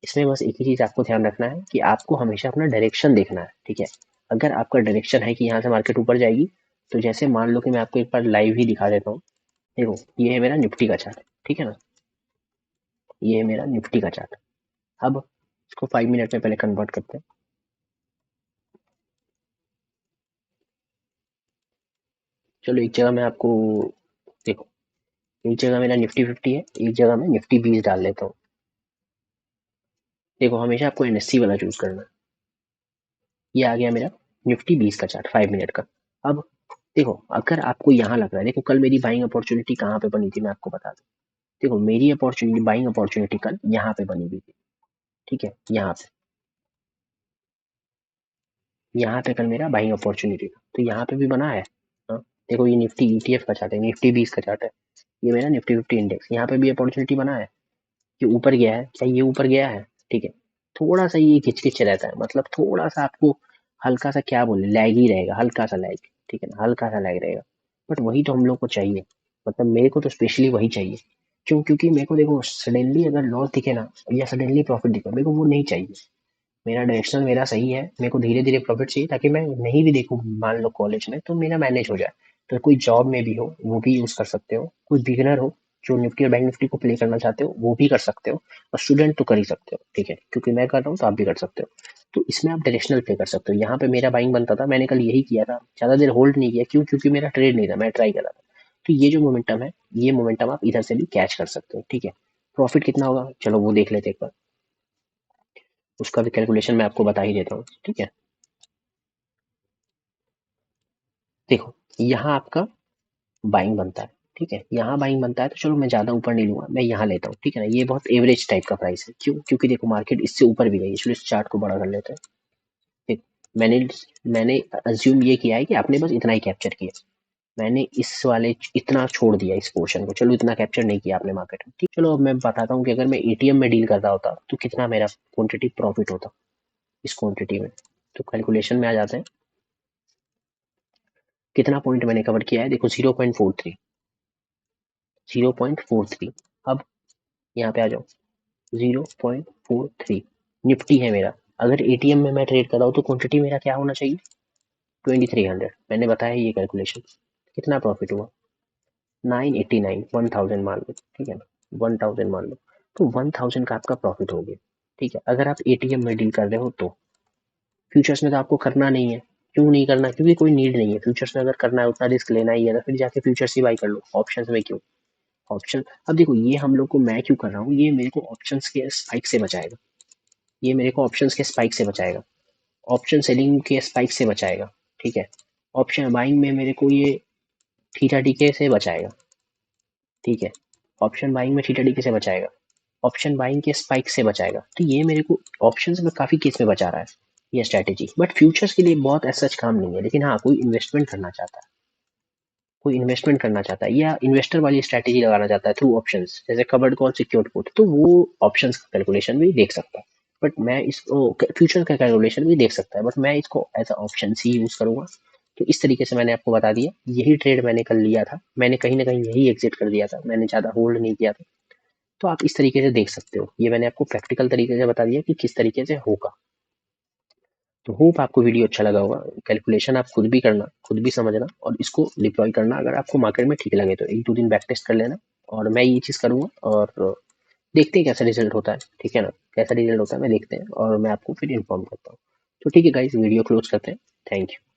इसमें बस एक ही चीज आपको ध्यान रखना है कि आपको हमेशा अपना डायरेक्शन देखना है, ठीक है। अगर आपका डायरेक्शन है कि यहाँ से मार्केट ऊपर जाएगी, तो जैसे मान लो कि मैं आपको एक बार लाइव ही दिखा देता हूँ। देखो ये है मेरा निफ्टी का चार्ट, ठीक है ना, ये है मेरा निफ्टी का चार्ट। अब इसको 5 मिनट में पहले कन्वर्ट करते हैं। चलो एक जगह मैं आपको, देखो एक जगह मेरा निफ्टी 50 है, एक जगह मैं निफ्टी 20 डाल लेता हूँ। देखो हमेशा आपको NSE वाला चूज करना है। ये आ गया मेरा निफ्टी 20 का चार्ट 5 मिनट का। अब देखो अगर आपको यहाँ लग रहा है, देखो कल मेरी बाइंग अपॉर्चुनिटी कहाँ पे बनी थी मैं आपको बता दूं। देखो मेरी अपॉर्चुनिटी, बाइंग अपॉर्चुनिटी कल यहाँ पे बनी हुई थी, ठीक है, यहाँ पे कल मेरा बाइंग अपॉर्चुनिटी था, तो यहाँ पे भी बना है। हाँ, देखो ये निफ्टी ETF का चार्ट है, निफ्टी 20 का चार्ट है, ये मेरा निफ्टी 50 इंडेक्स, यहाँ पे भी अपॉर्चुनिटी बना है कि ऊपर गया है, क्या ये ऊपर गया है, ठीक है। थोड़ा सा ये खिचकिच रहता है, मतलब थोड़ा सा आपको हल्का सा क्या बोले लैग ही रहेगा, हल्का सा लैग, ठीक है ना, हल्का सा लैग रहेगा। बट वही तो हम लोग को चाहिए, मतलब मेरे को तो स्पेशली वही चाहिए। क्यों? क्योंकि मेरे को देखो सडनली अगर लॉस दिखे ना या सडनली प्रॉफिट दिखे, मेरे को वो नहीं चाहिए। मेरा डायरेक्शन मेरा सही है, मेरे को धीरे धीरे प्रॉफिट चाहिए ताकि मैं नहीं भी देखूँ मान लो कॉलेज में तो मेरा मैनेज हो जाए। तो कोई जॉब में भी हो वो भी यूज कर सकते हो, कोई बिगिनर हो जो निफ्टी और बैंक निफ्टी को प्ले करना चाहते हो वो भी कर सकते हो, और स्टूडेंट तो कर ही सकते हो, ठीक है, क्योंकि मैं कर रहा हूँ तो आप भी कर सकते हो। तो इसमें आप डायरेक्शनल प्ले कर सकते हो। यहाँ पे मेरा बाइंग बनता था, मैंने कल यही किया था, ज्यादा देर होल्ड नहीं किया, क्यों? क्योंकि मेरा ट्रेड नहीं था, मैं ट्राई कर रहा था। तो ये जो मोमेंटम है, ये मोमेंटम आप इधर से भी कैच कर सकते हो, ठीक है। प्रॉफिट कितना होगा चलो वो देख लेते हैं एक बार, उसका भी कैलकुलेशन मैं आपको बता ही देता हूँ, ठीक है। देखो यहाँ आपका बाइंग बनता है, ठीक है, यहाँ बाइंग बनता है, तो चलो मैं ज्यादा ऊपर नहीं लूंगा, मैं यहाँ लेता हूँ, ठीक है ना। ये बहुत एवरेज टाइप का प्राइस है, क्यों? क्योंकि देखो मार्केट इससे ऊपर भी गई है, चलो इस चार्ट को बड़ा कर लेते हैं। ठीक, मैंने मैंने अज्यूम ये किया है कि आपने बस इतना ही कैप्चर किया, मैंने इस वाले इतना छोड़ दिया इस पोर्शन को, चलो इतना कैप्चर नहीं किया आपने मार्केट में, ठीक। चलो अब मैं बताता हूँ कि अगर मैं ATM में डील कर रहा होता तो कितना मेरा क्वांटिटी प्रॉफिट होता इस क्वांटिटी में। तो कैलकुलेशन में आ जाते हैं, कितना पॉइंट मैंने कवर किया है, देखो 0.43, 0.43। अब यहाँ पे आ जाओ, 0.43 निफ्टी है मेरा। अगर ATM में मैं ट्रेड कर रहा हूँ तो क्वांटिटी मेरा क्या होना चाहिए, 2300। मैंने बताया ये कैलकुलेशन, कितना प्रॉफिट हुआ, 989, 1000 मान लो, ठीक है ना, 1000 मान लो। तो 1000 का आपका प्रॉफिट हो गया, ठीक है। अगर आप ATM में डील कर रहे हो तो फ्यूचर्स में तो आपको करना नहीं है। क्यों नहीं करना? क्योंकि कोई नीड नहीं है फ्यूचर्स में, अगर करना है उतना रिस्क लेना ही है तो फिर जाके फ्यूचर्स ही बाई कर लो, ऑप्शंस में क्यों? ऑप्शन, अब देखो ये हम लोग को, मैं क्यों कर रहा हूँ, ये मेरे को ऑप्शंस के स्पाइक से बचाएगा, ये मेरे को ऑप्शंस के स्पाइक से बचाएगा, ऑप्शन सेलिंग के स्पाइक से बचाएगा, ठीक है। ऑप्शन बाइंग में मेरे को ये थीटा डीके से बचाएगा, ठीक है। ऑप्शन बाइंग में थीटा डीके से बचाएगा, ऑप्शन बाइंग के स्पाइक से बचाएगा, तो ये मेरे को ऑप्शंस में काफी केस में बचा रहा है ये स्ट्रैटेजी। बट फ्यूचर्स के लिए बहुत ऐसा काम नहीं है, लेकिन हाँ कोई इन्वेस्टमेंट करना चाहता है, कोई इन्वेस्टमेंट करना चाहता है या इन्वेस्टर वाली स्ट्रैटेजी लगाना चाहता है थ्रू ऑप्शंस, जैसे कवर्ड कॉल सिक्योर्ड पुट, तो वो ऑप्शंस का कैलकुलेशन भी देख सकता है। बट मैं इसको फ्यूचर का कैलकुलेशन भी देख सकता है, बट मैं इसको एज अ ऑप्शन ही यूज करूंगा। तो इस तरीके से मैंने आपको बता दिया, यही ट्रेड मैंने कल लिया था, मैंने कहीं ना कहीं यही एग्जिट कर दिया था, मैंने ज्यादा होल्ड नहीं किया था। तो आप इस तरीके से देख सकते हो, ये मैंने आपको प्रैक्टिकल तरीके से बता दिया कि किस तरीके से होगा। तो होप आपको वीडियो अच्छा लगा होगा। कैलकुलेशन आप खुद भी करना, खुद भी समझना और इसको डिप्लॉय करना। अगर आपको मार्केट में ठीक लगे तो 1-2 दिन बैक टेस्ट कर लेना, और मैं ये चीज़ करूँगा और देखते हैं कैसा रिजल्ट होता है, ठीक है ना। कैसा रिजल्ट होता है मैं देखते हैं और मैं आपको फिर इन्फॉर्म करता हूँ। तो ठीक है गाइस, वीडियो क्लोज करते हैं। Thank you.